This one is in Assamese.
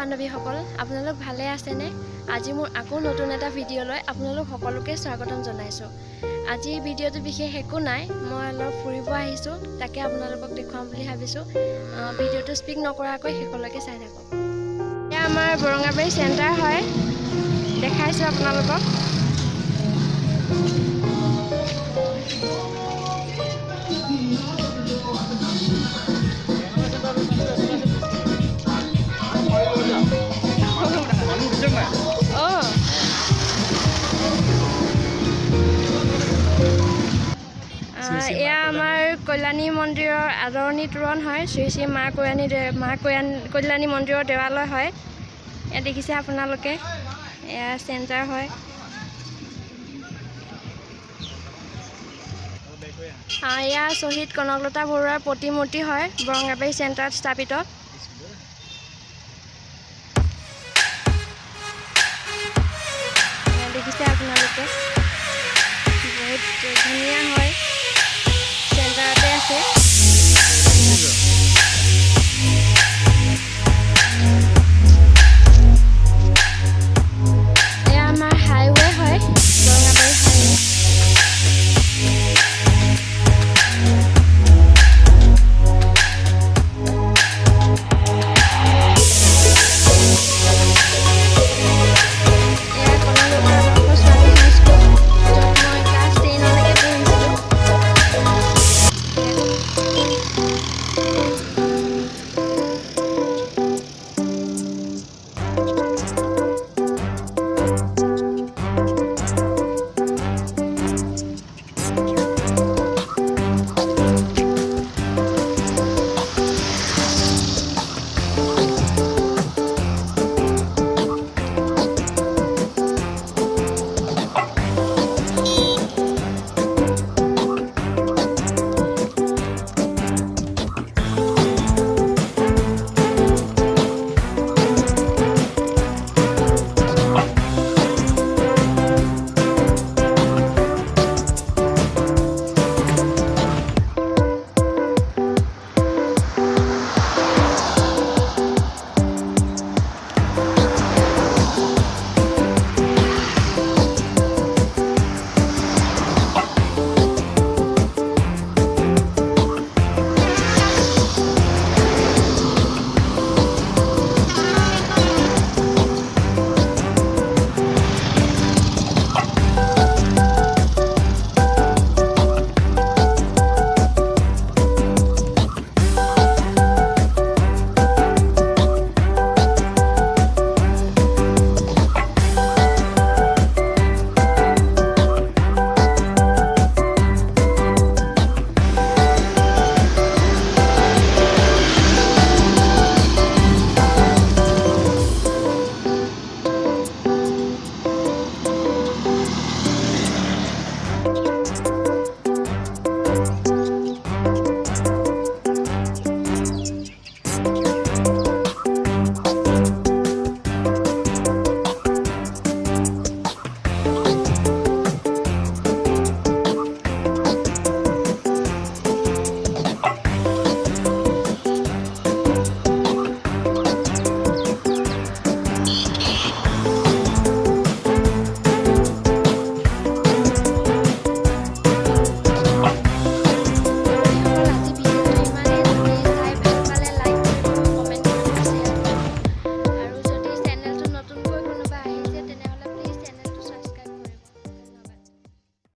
বান্ধৱীসকল আপোনালোক ভালে আছেনে? আজি মোৰ আকৌ নতুন এটা ভিডিঅ' লৈ আপোনালোক সকলোকে স্বাগতম জনাইছোঁ। আজি ভিডিঅ'টো বিশেষ একো নাই, মই অলপ ফুৰিব আহিছোঁ, তাকে আপোনালোকক দেখুৱাম বুলি ভাবিছোঁ। ভিডিঅ'টো স্পিক নকৰাকৈ শেষলৈকে চাই থাকক। এয়া আমাৰ বৰঙাবাৰী চেণ্টাৰ হয়, দেখাইছোঁ আপোনালোকক। এয়া আমাৰ কল্যাণী মন্দিৰৰ আদৰণি তোৰণ হয়, শ্ৰী শ্ৰী কল্যাণী মন্দিৰৰ দেৱালয় হয়। এয়া দেখিছে আপোনালোকে, এয়া চেণ্টাৰ হয়। এয়া শ্বহীদ কনকলতা বৰুৱাৰ প্ৰতিমূৰ্তি হয়, বৰঙাবাৰী চেণ্টাৰত স্থাপিত।